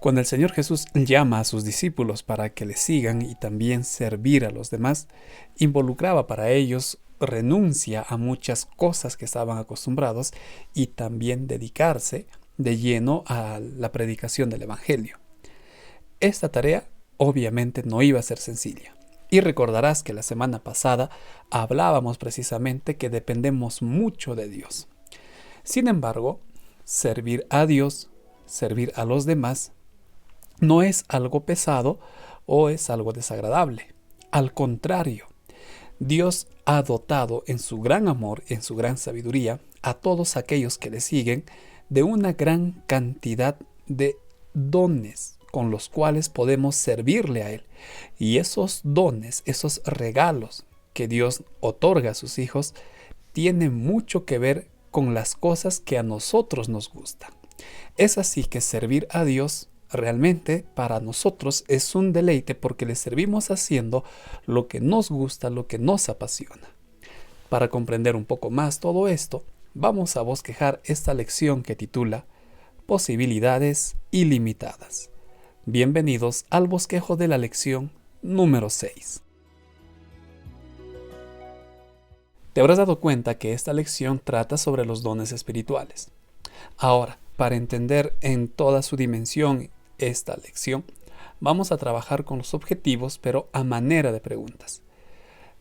Cuando el Señor Jesús llama a sus discípulos para que le sigan y también servir a los demás, involucraba para ellos renuncia a muchas cosas que estaban acostumbrados y también dedicarse de lleno a la predicación del Evangelio. Esta tarea obviamente no iba a ser sencilla. Y recordarás que la semana pasada hablábamos precisamente que dependemos mucho de Dios. Sin embargo, servir a Dios, servir a los demás, no es algo pesado o es algo desagradable. Al contrario, Dios ha dotado en su gran amor, en su gran sabiduría, a todos aquellos que le siguen de una gran cantidad de dones con los cuales podemos servirle a Él. Y esos dones, esos regalos que Dios otorga a sus hijos, tienen mucho que ver con las cosas que a nosotros nos gustan. Es así que servir a Dios realmente para nosotros es un deleite porque le servimos haciendo lo que nos gusta, lo que nos apasiona. Para comprender un poco más todo esto, vamos a bosquejar esta lección que titula Posibilidades ilimitadas. Bienvenidos al bosquejo de la lección número 6. Te habrás dado cuenta que esta lección trata sobre los dones espirituales. Ahora, para entender en toda su dimensión esta lección, vamos a trabajar con los objetivos, pero a manera de preguntas.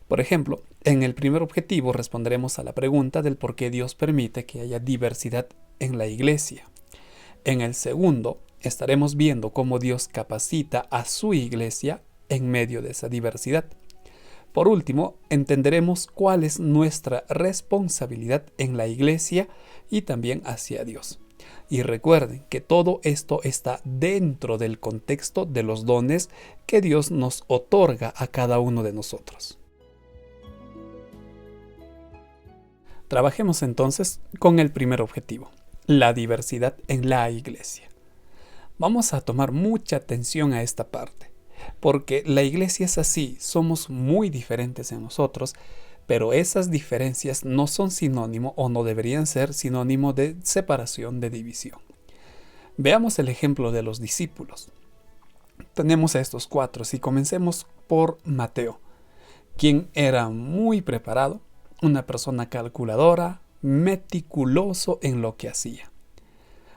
Por ejemplo, en el primer objetivo responderemos a la pregunta del por qué Dios permite que haya diversidad en la iglesia. En el segundo, estaremos viendo cómo Dios capacita a su iglesia en medio de esa diversidad. Por último, entenderemos cuál es nuestra responsabilidad en la iglesia y también hacia Dios. Y recuerden que todo esto está dentro del contexto de los dones que Dios nos otorga a cada uno de nosotros. Trabajemos entonces con el primer objetivo, la diversidad en la iglesia. Vamos a tomar mucha atención a esta parte, porque la iglesia es así, somos muy diferentes en nosotros, pero esas diferencias no son sinónimo o no deberían ser sinónimo de separación, de división. Veamos el ejemplo de los discípulos. Tenemos a estos 4 y comencemos por Mateo, quien era muy preparado, una persona calculadora, meticuloso en lo que hacía.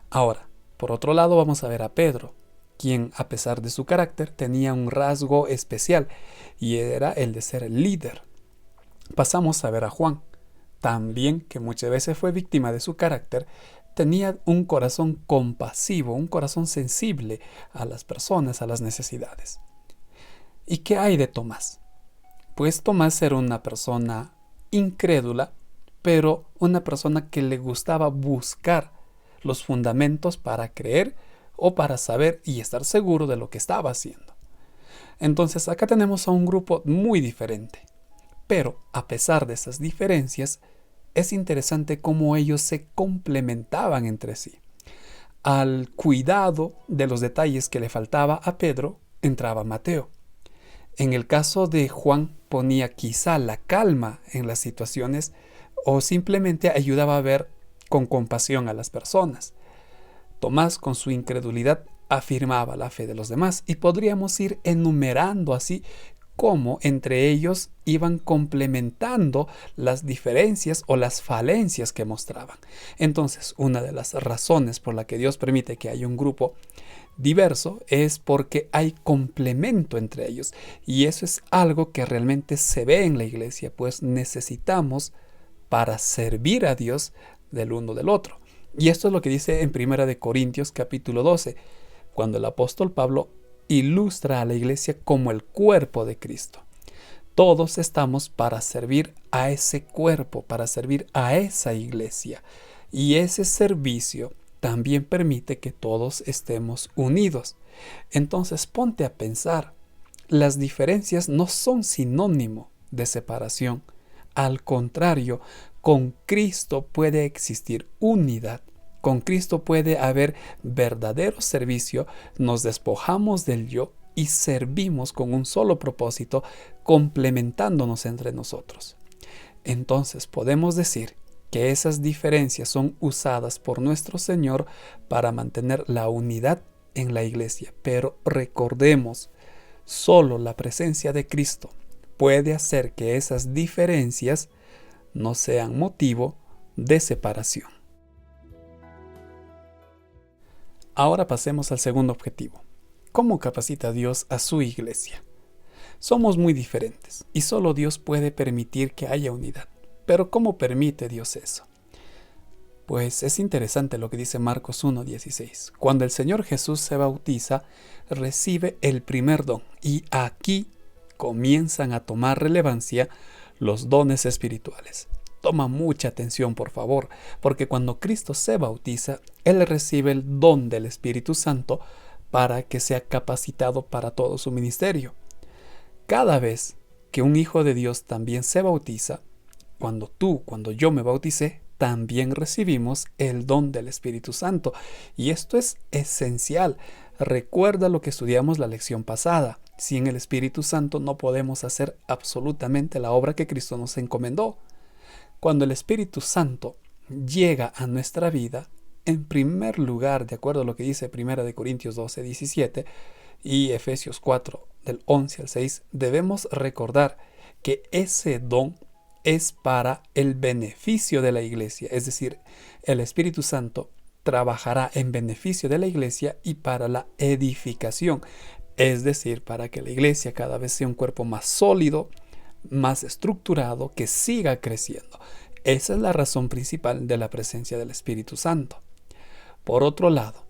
Ahora, por otro lado vamos a ver a Pedro, quien a pesar de su carácter tenía un rasgo especial y era el de ser el líder. Pasamos a ver a Juan, también que muchas veces fue víctima de su carácter, tenía un corazón compasivo, un corazón sensible a las personas, a las necesidades. ¿Y qué hay de Tomás? Pues Tomás era una persona incrédula, pero una persona que le gustaba buscar los fundamentos para creer o para saber y estar seguro de lo que estaba haciendo. Entonces acá tenemos a un grupo muy diferente. Pero, a pesar de esas diferencias, es interesante cómo ellos se complementaban entre sí. Al cuidado de los detalles que le faltaba a Pedro, entraba Mateo. En el caso de Juan, ponía quizá la calma en las situaciones o simplemente ayudaba a ver con compasión a las personas. Tomás, con su incredulidad, afirmaba la fe de los demás y podríamos ir enumerando así cómo entre ellos iban complementando las diferencias o las falencias que mostraban. Entonces, una de las razones por la que Dios permite que haya un grupo diverso es porque hay complemento entre ellos. Y eso es algo que realmente se ve en la iglesia, pues necesitamos para servir a Dios del uno del otro. Y esto es lo que dice en 1 Corintios capítulo 12, cuando el apóstol Pablo ilustra a la iglesia como el cuerpo de Cristo. Todos estamos para servir a ese cuerpo, para servir a esa iglesia. Y ese servicio también permite que todos estemos unidos. Entonces ponte a pensar, las diferencias no son sinónimo de separación. Al contrario, con Cristo puede existir unidad. Con Cristo puede haber verdadero servicio, nos despojamos del yo y servimos con un solo propósito, complementándonos entre nosotros. Entonces podemos decir que esas diferencias son usadas por nuestro Señor para mantener la unidad en la iglesia, pero recordemos, solo la presencia de Cristo puede hacer que esas diferencias no sean motivo de separación. Ahora pasemos al segundo objetivo. ¿Cómo capacita Dios a su iglesia? Somos muy diferentes y solo Dios puede permitir que haya unidad. Pero ¿cómo permite Dios eso? Pues es interesante lo que dice Marcos 1:16. Cuando el Señor Jesús se bautiza, recibe el primer don y aquí comienzan a tomar relevancia los dones espirituales. Toma mucha atención, por favor, porque cuando Cristo se bautiza, Él recibe el don del Espíritu Santo para que sea capacitado para todo su ministerio. Cada vez que un hijo de Dios también se bautiza, cuando yo me bauticé, también recibimos el don del Espíritu Santo. Y esto es esencial. Recuerda lo que estudiamos la lección pasada. Sin el Espíritu Santo no podemos hacer absolutamente la obra que Cristo nos encomendó. Cuando el Espíritu Santo llega a nuestra vida, en primer lugar, de acuerdo a lo que dice 1 Corintios 12:17 y Efesios 4, del 11 al 6, debemos recordar que ese don es para el beneficio de la iglesia, es decir, el Espíritu Santo trabajará en beneficio de la iglesia y para la edificación, es decir, para que la iglesia cada vez sea un cuerpo más sólido, más estructurado, que siga creciendo. Esa es la razón principal de la presencia del Espíritu Santo. Por otro lado,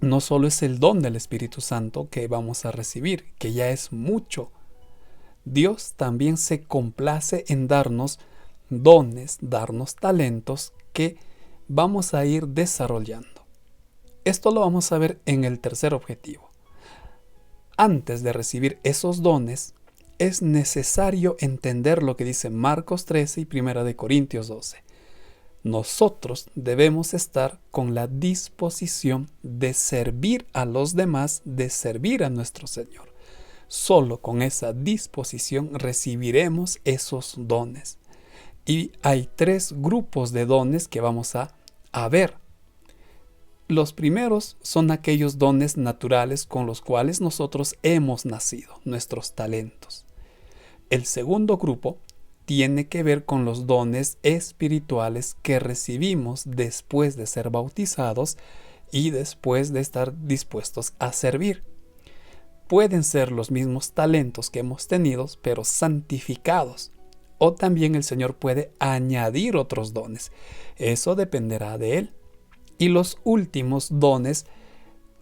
no solo es el don del Espíritu Santo que vamos a recibir, que ya es mucho. Dios también se complace en darnos dones, darnos talentos que vamos a ir desarrollando. Esto lo vamos a ver en el tercer objetivo. Antes de recibir esos dones, es necesario entender lo que dice Marcos 13 y 1 Corintios 12. Nosotros debemos estar con la disposición de servir a los demás, de servir a nuestro Señor. Solo con esa disposición recibiremos esos dones. Y hay 3 grupos de dones que vamos a ver. Los primeros son aquellos dones naturales con los cuales nosotros hemos nacido, nuestros talentos. El segundo grupo tiene que ver con los dones espirituales que recibimos después de ser bautizados y después de estar dispuestos a servir. Pueden ser los mismos talentos que hemos tenido, pero santificados. O también el Señor puede añadir otros dones. Eso dependerá de Él. Y los últimos dones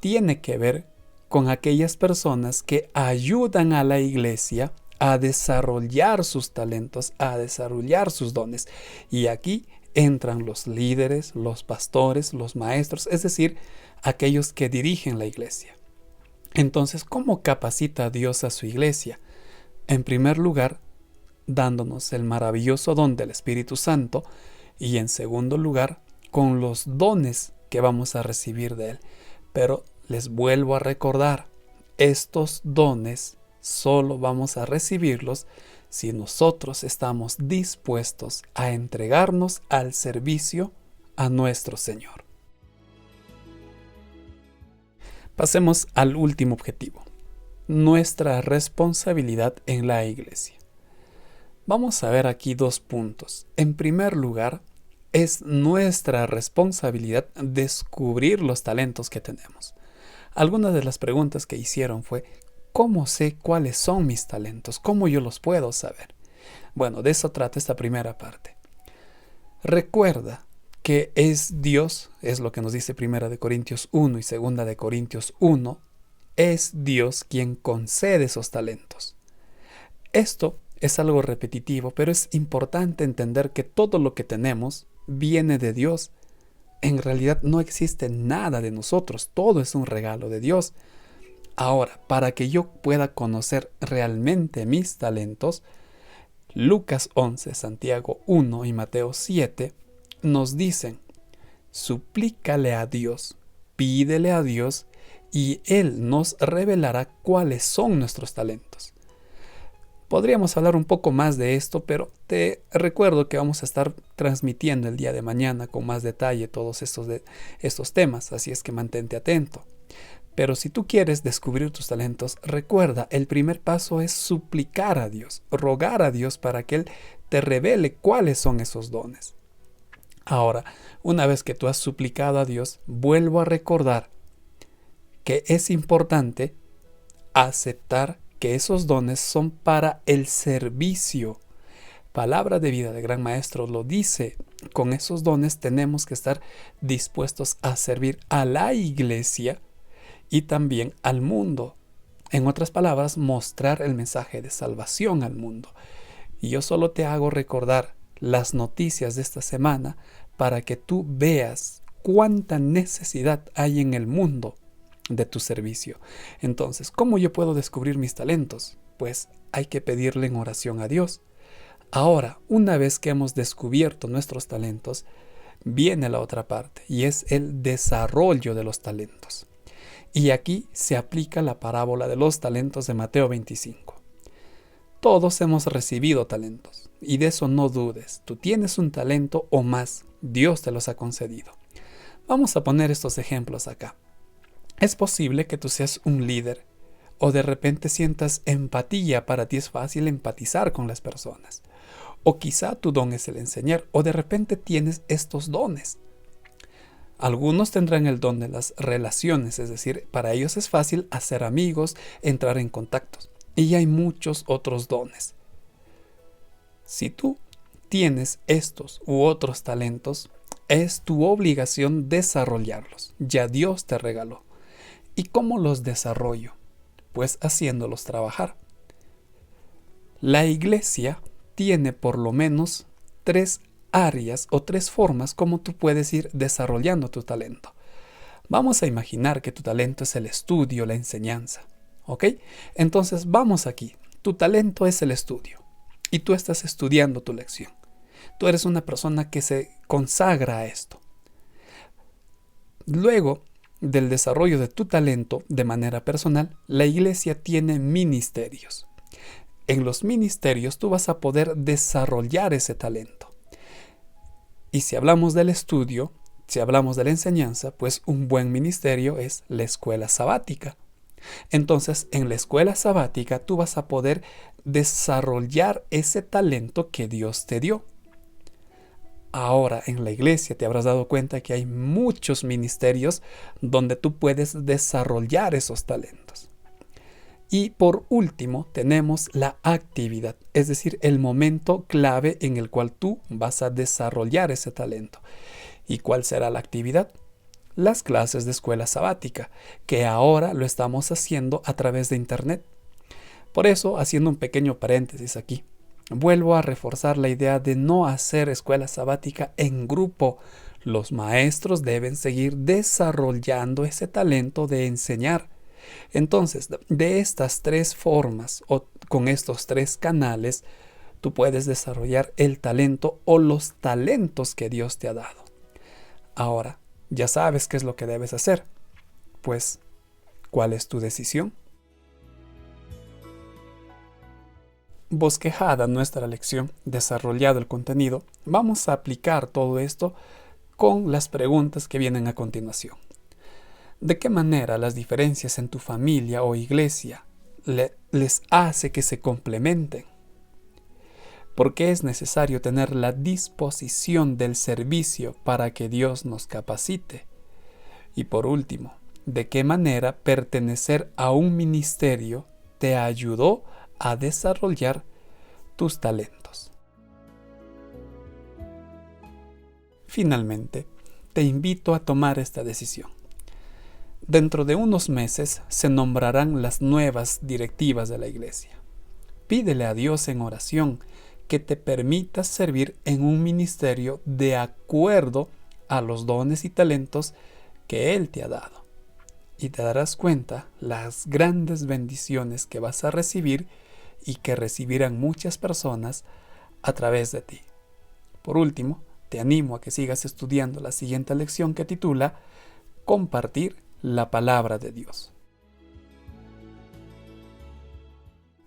tienen que ver con aquellas personas que ayudan a la iglesia a desarrollar sus talentos, a desarrollar sus dones. Y aquí entran los líderes, los pastores, los maestros, es decir, aquellos que dirigen la iglesia. Entonces, ¿cómo capacita Dios a su iglesia? En primer lugar, dándonos el maravilloso don del Espíritu Santo y en segundo lugar, con los dones que vamos a recibir de Él. Pero les vuelvo a recordar, estos dones solo vamos a recibirlos si nosotros estamos dispuestos a entregarnos al servicio a nuestro Señor. Pasemos al último objetivo, nuestra responsabilidad en la iglesia. Vamos a ver aquí 2 puntos. En primer lugar, es nuestra responsabilidad descubrir los talentos que tenemos. Algunas de las preguntas que hicieron fue, ¿cómo sé cuáles son mis talentos? ¿Cómo yo los puedo saber? Bueno, de eso trata esta primera parte. Recuerda que es Dios, es lo que nos dice 1 Corintios 1 y 2 Corintios 1, es Dios quien concede esos talentos. Esto es algo repetitivo, pero es importante entender que todo lo que tenemos viene de Dios. En realidad no existe nada de nosotros, todo es un regalo de Dios. Ahora, para que yo pueda conocer realmente mis talentos, Lucas 11, Santiago 1 y Mateo 7 nos dicen, suplícale a Dios, pídele a Dios y Él nos revelará cuáles son nuestros talentos. Podríamos hablar un poco más de esto, pero te recuerdo que vamos a estar transmitiendo el día de mañana con más detalle todos estos temas, así es que mantente atento. Pero si tú quieres descubrir tus talentos, recuerda, el primer paso es suplicar a Dios, rogar a Dios para que Él te revele cuáles son esos dones. Ahora, una vez que tú has suplicado a Dios, vuelvo a recordar que es importante aceptar que esos dones son para el servicio. Palabra de vida de Gran Maestro lo dice. Con esos dones tenemos que estar dispuestos a servir a la iglesia y también al mundo. En otras palabras, mostrar el mensaje de salvación al mundo. Y yo solo te hago recordar las noticias de esta semana para que tú veas cuánta necesidad hay en el mundo de tu servicio. Entonces, ¿cómo yo puedo descubrir mis talentos? Pues hay que pedirle en oración a Dios. Ahora, una vez que hemos descubierto nuestros talentos, viene la otra parte y es el desarrollo de los talentos. Y aquí se aplica la parábola de los talentos de Mateo 25. Todos hemos recibido talentos y de eso no dudes. Tú tienes un talento o más, Dios te los ha concedido. Vamos a poner estos ejemplos acá. Es posible que tú seas un líder o de repente sientas empatía, para ti es fácil empatizar con las personas. O quizá tu don es el enseñar o de repente tienes estos dones. Algunos tendrán el don de las relaciones, es decir, para ellos es fácil hacer amigos, entrar en contactos. Y hay muchos otros dones. Si tú tienes estos u otros talentos, es tu obligación desarrollarlos. Ya Dios te regaló. ¿Y cómo los desarrollo? Pues haciéndolos trabajar. La iglesia tiene por lo menos 3 áreas o 3 formas como tú puedes ir desarrollando tu talento. Vamos a imaginar que tu talento es el estudio, la enseñanza. ¿Ok? Entonces vamos aquí. Tu talento es el estudio y tú estás estudiando tu lección. Tú eres una persona que se consagra a esto. Luego del desarrollo de tu talento de manera personal, la iglesia tiene ministerios. En los ministerios tú vas a poder desarrollar ese talento. Y si hablamos del estudio, si hablamos de la enseñanza, pues un buen ministerio es la escuela sabática. Entonces, en la escuela sabática tú vas a poder desarrollar ese talento que Dios te dio. Ahora, en la iglesia te habrás dado cuenta que hay muchos ministerios donde tú puedes desarrollar esos talentos. Y por último, tenemos la actividad, es decir, el momento clave en el cual tú vas a desarrollar ese talento. ¿Y cuál será la actividad? Las clases de escuela sabática, que ahora lo estamos haciendo a través de internet. Por eso, haciendo un pequeño paréntesis aquí, vuelvo a reforzar la idea de no hacer escuela sabática en grupo. Los maestros deben seguir desarrollando ese talento de enseñar. Entonces, de estas 3 formas o con estos 3 canales, tú puedes desarrollar el talento o los talentos que Dios te ha dado. Ahora, ya sabes qué es lo que debes hacer. Pues, ¿cuál es tu decisión? Bosquejada nuestra lección, desarrollado el contenido, vamos a aplicar todo esto con las preguntas que vienen a continuación. ¿De qué manera las diferencias en tu familia o iglesia les hace que se complementen? ¿Por qué es necesario tener la disposición del servicio para que Dios nos capacite? Y por último, ¿de qué manera pertenecer a un ministerio te ayudó a desarrollar tus talentos? Finalmente, te invito a tomar esta decisión. Dentro de unos meses se nombrarán las nuevas directivas de la iglesia. Pídele a Dios en oración que te permita servir en un ministerio de acuerdo a los dones y talentos que Él te ha dado. Y te darás cuenta las grandes bendiciones que vas a recibir y que recibirán muchas personas a través de ti. Por último, te animo a que sigas estudiando la siguiente lección que titula Compartir la palabra de Dios.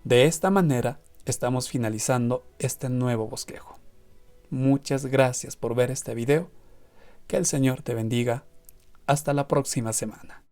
De esta manera, estamos finalizando este nuevo bosquejo. Muchas gracias por ver este video. Que el Señor te bendiga. Hasta la próxima semana.